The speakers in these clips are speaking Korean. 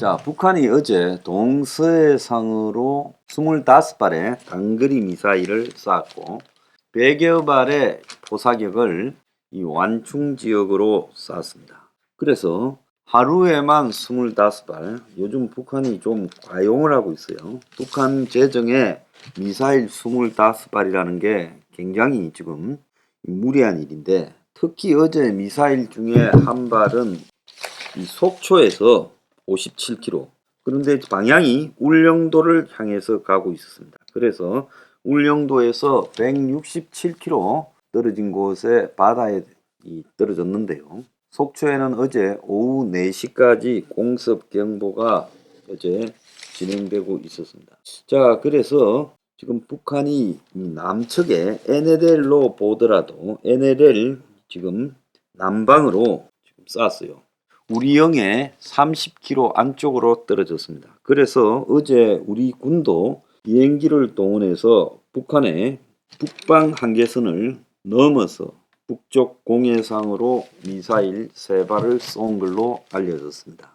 자, 북한이 어제 동서해상으로 25발의 단거리 미사일을 쐈고 100여 발의 포사격을 이 완충 지역으로 쐈습니다. 그래서 하루에만 25발, 요즘 북한이 좀 과용을 하고 있어요. 북한 재정에 미사일 25발이라는 게 굉장히 지금 무리한 일인데, 특히 어제 미사일 중에 한 발은 이 속초에서 57km, 그런데 방향이 울릉도를 향해서 가고 있었습니다. 그래서 울릉도에서 167km 떨어진 곳에 바다에 떨어졌는데요. 속초에는 어제 오후 4시까지 공습 경보가 어제 진행되고 있었습니다. 자, 그래서 지금 북한이 남측에 NLL로 보더라도 NLL 지금 남방으로 지금 쐈어요. 우리영에 30km 안쪽으로 떨어졌습니다. 그래서 어제 우리 군도 비행기를 동원해서 북한의 북방 한계선을 넘어서 북쪽 공해상으로 미사일 3발을 쏜 걸로 알려졌습니다.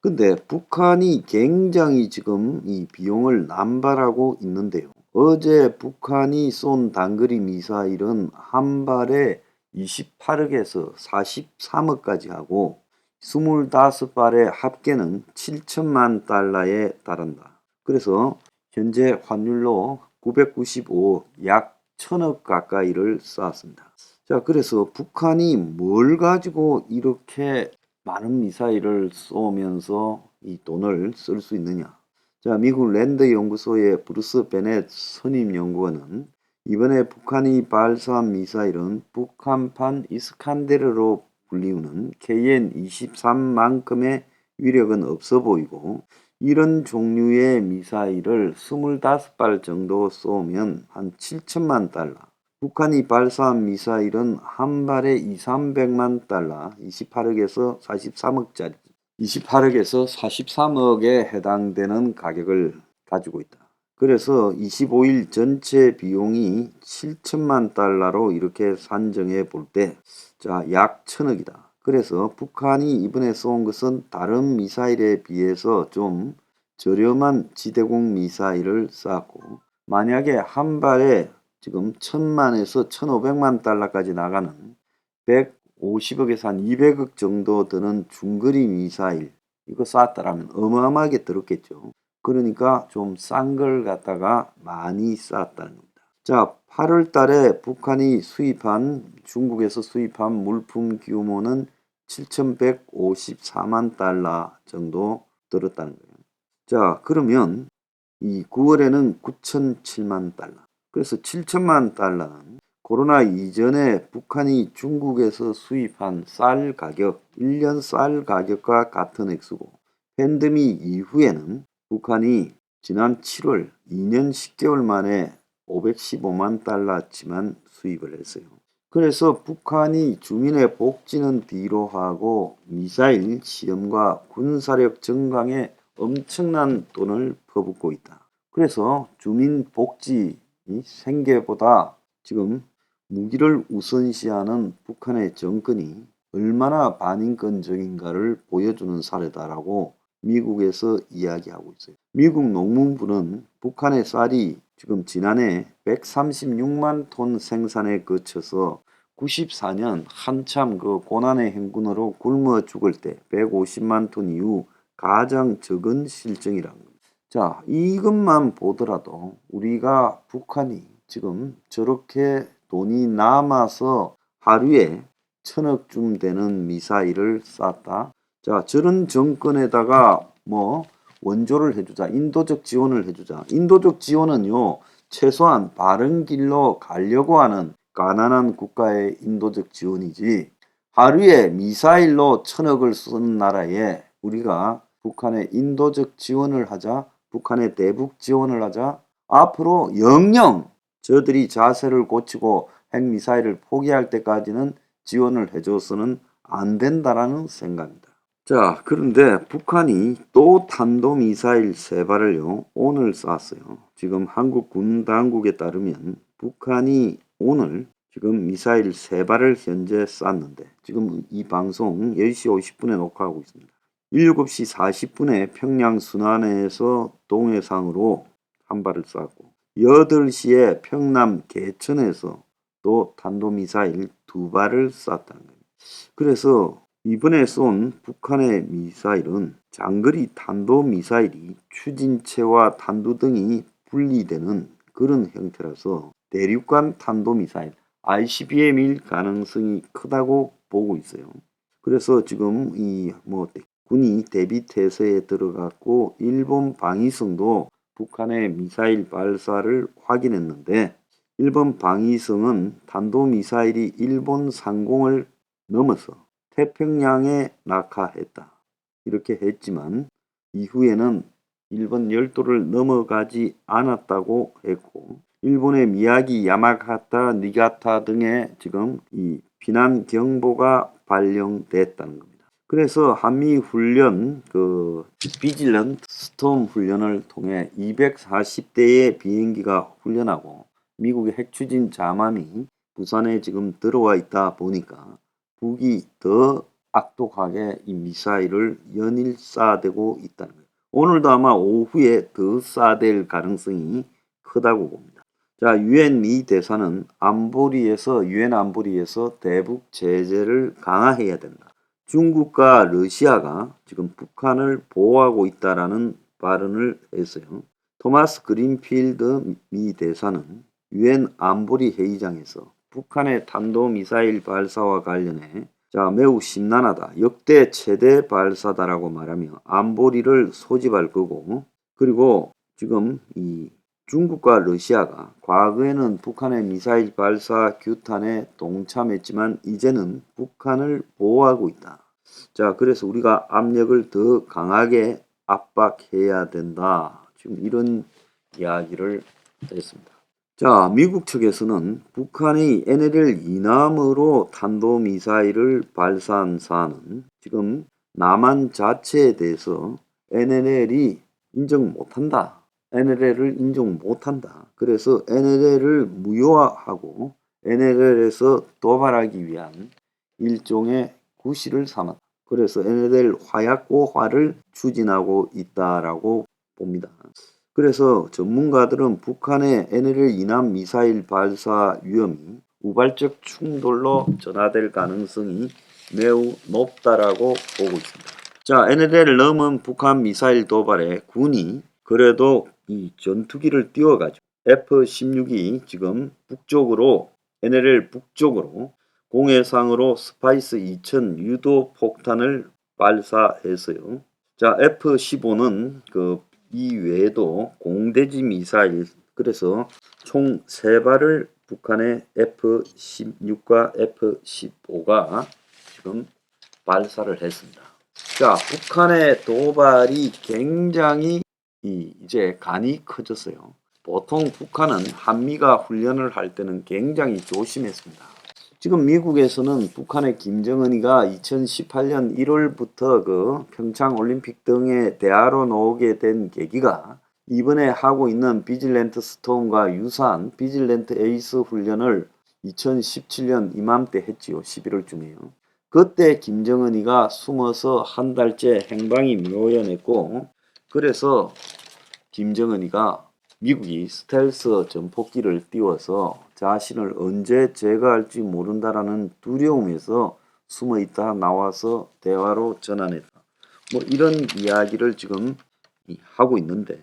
근데 북한이 굉장히 지금 이 비용을 남발하고 있는데요. 어제 북한이 쏜 단거리 미사일은 한 발에 28억에서 43억까지 하고 25발의 합계는 7천만 달러에 달한다. 그래서 현재 환율로 995억, 약 1000억 가까이를 쐈습니다. 자, 그래서 북한이 뭘 가지고 이렇게 많은 미사일을 쏘면서 이 돈을 쓸 수 있느냐? 자, 미국 랜드 연구소의 브루스 베넷 선임 연구원은 이번에 북한이 발사한 미사일은 북한판 이스칸데르로 불리우는 KN-23만큼의 위력은 없어 보이고, 이런 종류의 미사일을 25발 정도 쏘면 한 7천만 달러, 북한이 발사한 미사일은 한 발에 2,300만 달러, 28억에서 43억짜리, 28억에서 43억에 해당되는 가격을 가지고 있다. 그래서 25일 전체 비용이 7천만 달러로 이렇게 산정해 볼 때, 자, 약 1000억이다. 그래서 북한이 이번에 쏜 것은 다른 미사일에 비해서 좀 저렴한 지대공 미사일을 쐈고, 만약에 한 발에 지금 1000만에서 1500만 달러까지 나가는 150억에서 한 200억 정도 드는 중거리 미사일, 이거 쐈다라면 어마어마하게 들었겠죠. 그러니까 좀 싼 걸 갖다가 많이 쌌다는 겁니다. 자, 8월 달에 북한이 중국에서 수입한 물품 규모는 7,154만 달러 정도 들었다는 거예요. 자, 그러면 이 9월에는 9,007만 달러. 그래서 7천만 달러는 코로나 이전에 북한이 중국에서 수입한 쌀 가격, 1년 쌀 가격과 같은 액수고, 팬데믹 이후에는 북한이 지난 7월 2년 10개월 만에 515만 달러치만 수입을 했어요. 그래서 북한이 주민의 복지는 뒤로 하고 미사일 시험과 군사력 증강에 엄청난 돈을 퍼붓고 있다. 그래서 주민 복지 생계보다 지금 무기를 우선시하는 북한의 정권이 얼마나 반인권적인가를 보여주는 사례다라고 미국에서 이야기하고 있어요. 미국 농문부는 북한의 쌀이 지금 지난해 136만 톤 생산에 거쳐서 94년 한참 그 고난의 행군으로 굶어 죽을 때 150만 톤 이후 가장 적은 실정이라는 겁니다. 자, 이것만 보더라도 우리가 북한이 지금 저렇게 돈이 남아서 하루에 1000억쯤 되는 미사일을 쐈다. 자, 저런 정권에다가 뭐 원조를 해주자, 인도적 지원을 해주자. 인도적 지원은요, 최소한 바른 길로 가려고 하는 가난한 국가의 인도적 지원이지, 하루에 미사일로 1000억을 쓰는 나라에 우리가 북한에 인도적 지원을 하자, 북한에 대북 지원을 하자, 앞으로 영영 저들이 자세를 고치고 핵미사일을 포기할 때까지는 지원을 해줘서는 안 된다라는 생각입니다. 자, 그런데 북한이 또 탄도미사일 3발을요 오늘 쐈어요. 지금 한국 군 당국에 따르면 북한이 오늘 지금 미사일 3발을 현재 쐈는데, 지금 이 방송 10시 50분에 녹화하고 있습니다. 7시 40분에 평양 순안에서 동해상으로 한 발을 쐈고 8시에 평남 개천에서 또 탄도미사일 2발을 쐈다는 겁니다. 그래서 이번에 쏜 북한의 미사일은 장거리 탄도미사일이 추진체와 탄두 등이 분리되는 그런 형태라서 대륙간 탄도미사일 ICBM일 가능성이 크다고 보고 있어요. 그래서 지금 군이 대비 태세에 들어갔고 일본 방위성도 북한의 미사일 발사를 확인했는데 일본 방위성은 탄도미사일이 일본 상공을 넘어서 태평양에 낙하했다. 이렇게 했지만 이후에는 일본 열도를 넘어가지 않았다고 했고 일본의 미야기, 야마가타, 니가타 등에 지금 이 비난 경보가 발령됐다는 겁니다. 그래서 한미 훈련 비질런트 스톰 훈련을 통해 240대의 비행기가 훈련하고 미국의 핵추진 잠함이 부산에 지금 들어와 있다 보니까 북이 더 악독하게 이 미사일을 연일 쏴대고 있다는 거예요. 오늘도 아마 오후에 더 쏴댈 가능성이 크다고 봅니다. 자, 유엔 미 대사는 유엔 안보리에서 대북 제재를 강화해야 된다. 중국과 러시아가 지금 북한을 보호하고 있다라는 발언을 했어요. 토마스 그린필드 미 대사는 유엔 안보리 회의장에서 북한의 탄도미사일 발사와 관련해 매우 심란하다. 역대 최대 발사다라고 말하며 안보리를 소집할 거고 그리고 지금 이 중국과 러시아가 과거에는 북한의 미사일 발사 규탄에 동참했지만 이제는 북한을 보호하고 있다. 자, 그래서 우리가 압력을 더 강하게 압박해야 된다. 지금 이런 이야기를 했습니다. 자, 미국 측에서는 북한이 NLL 이남으로 탄도미사일을 발사한 사안은 지금 남한 자체에 대해서 NLL이 인정 못한다. NLL을 인정 못한다. 그래서 NLL을 무효화하고 NLL에서 도발하기 위한 일종의 구실을 삼았다. 그래서 NLL 화약고화를 추진하고 있다라고 봅니다. 그래서 전문가들은 북한의 NLL 이남 미사일 발사 위험이 우발적 충돌로 전화될 가능성이 매우 높다라고 보고 있습니다. 자, NLL을 넘은 북한 미사일 도발에 군이 그래도 이 전투기를 띄워가지고 F-16이 지금 NLL 북쪽으로 공해상으로 스파이스 2000 유도 폭탄을 발사했어요. 자, F-15는 이 외에도 공대지 미사일 그래서 총 3발을 북한의 F-16과 F-15가 지금 발사를 했습니다. 자, 북한의 도발이 굉장히 이제 간이 커졌어요. 보통 북한은 한미가 훈련을 할 때는 굉장히 조심했습니다. 지금 미국에서는 북한의 김정은이가 2018년 1월부터 평창 올림픽 등에 대화로 나오게 된 계기가 이번에 하고 있는 비질랜트 스톰과 유사한 비질랜트 에이스 훈련을 2017년 이맘때 했지요. 11월쯤이에요. 그때 김정은이가 숨어서 한 달째 행방이 묘연했고 그래서 김정은이가 미국이 스텔스 전폭기를 띄워서 자신을 언제 제거할지 모른다라는 두려움에서 숨어있다 나와서 대화로 전환했다. 이런 이야기를 지금 하고 있는데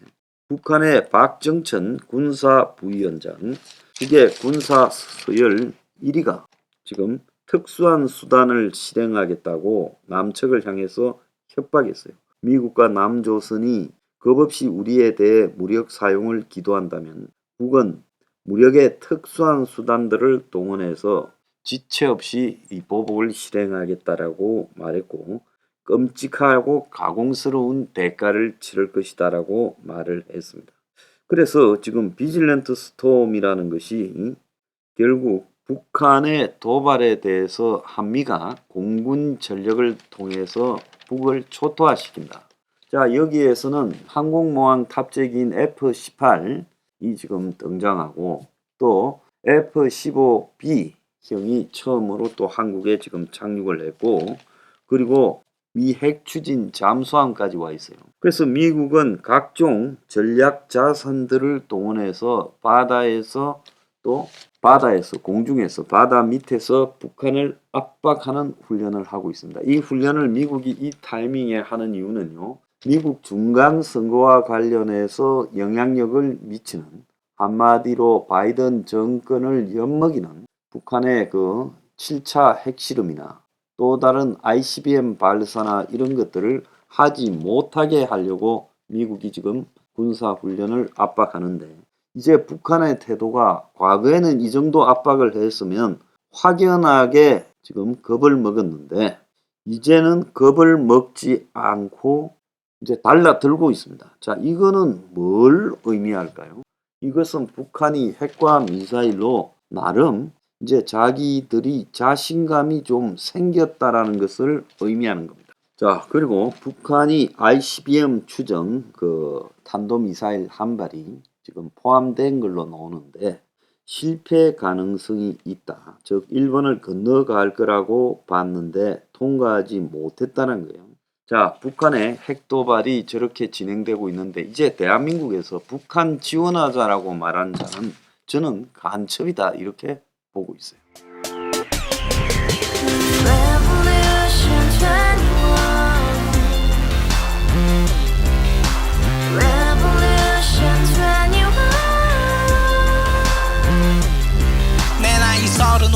북한의 박정천 군사부위원장 북의 군사서열 1위가 지금 특수한 수단을 실행하겠다고 남측을 향해서 협박했어요. 미국과 남조선이 겁없이 우리에 대해 무력 사용을 기도한다면 북은 무력의 특수한 수단들을 동원해서 지체 없이 이 보복을 실행하겠다라고 말했고 끔찍하고 가공스러운 대가를 치를 것이다라고 말을 했습니다. 그래서 지금 비질런트 스톰이라는 것이 결국 북한의 도발에 대해서 한미가 공군 전력을 통해서 북을 초토화시킨다. 자, 여기에서는 항공모함 탑재기인 F-18이 지금 등장하고 또 F-15B 형이 처음으로 또 한국에 지금 착륙을 했고 그리고 미 핵 추진 잠수함까지 와 있어요. 그래서 미국은 각종 전략 자산들을 동원해서 바다에서 공중에서 바다 밑에서 북한을 압박하는 훈련을 하고 있습니다. 이 훈련을 미국이 이 타이밍에 하는 이유는요. 미국 중간 선거와 관련해서 영향력을 미치는, 한마디로 바이든 정권을 엿먹이는 북한의 그 7차 핵실험이나 또 다른 ICBM 발사나 이런 것들을 하지 못하게 하려고 미국이 지금 군사훈련을 압박하는데, 이제 북한의 태도가 과거에는 이 정도 압박을 했으면 확연하게 지금 겁을 먹었는데, 이제는 겁을 먹지 않고 이제 달라들고 있습니다. 자, 이거는 뭘 의미할까요? 이것은 북한이 핵과 미사일로 나름 이제 자기들이 자신감이 좀 생겼다라는 것을 의미하는 겁니다. 자, 그리고 북한이 ICBM 추정 그 탄도미사일 한 발이 지금 포함된 걸로 나오는데 실패 가능성이 있다. 즉 일본을 건너갈 거라고 봤는데 통과하지 못했다는 거예요. 자, 북한의 핵 도발이 저렇게 진행되고 있는데 이제 대한민국에서 북한 지원하자라고 말한 자는 저는 간첩이다 이렇게 보고 있어요.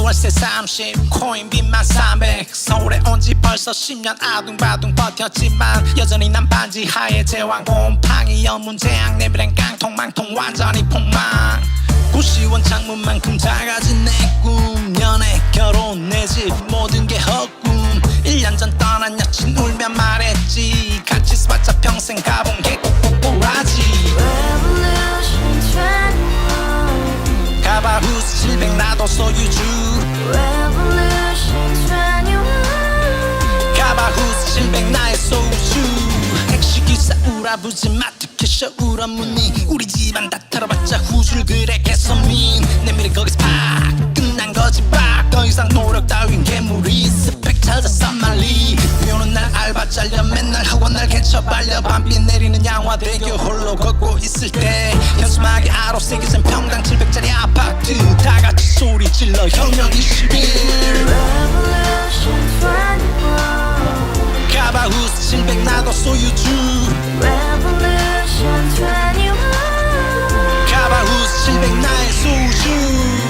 월세 30 코인빚만 300 서울에 온지 벌써 10년 아둥바둥 버텼지만 여전히 난 반지 하에 제왕 곰팡이 연문제약 내비랑 깡통망통 완전히 폭망 고시원 창문만큼 작아진 내 꿈 연애 결혼 내 집 모든 게 헛꿈 1년 전 떠난 여친 울며 말했지 같이 써봤자 평생 가본 게 꼭꼭꼭하지 가바후스 700 나도 소유주 가바후스 700 나의 소유주 핵시기사 우라부지 마트캐셔 우라무늬 우리 집안 다 털어봤자 후줄 그래 개선민 내 미래 거기서 팍 끝난 거지 팍더 이상 노력 따윈 괴물이 스펙 찾아 산말리 비오는 날 알바 잘려 맨날 학원 날 개쳐 발려 밤비 내리는 양화대교 홀로 걷고 있을 때 현수막에 아로 새겨진 평당 700짜리 아파트 다같이 소리 질러 혁명 21 가바후스 700 나도 소유주 가바후스 700 나의 소유주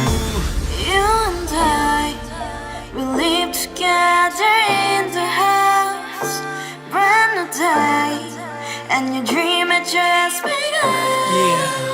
Together in the house, brand new day, and your dream had just begun. Yeah.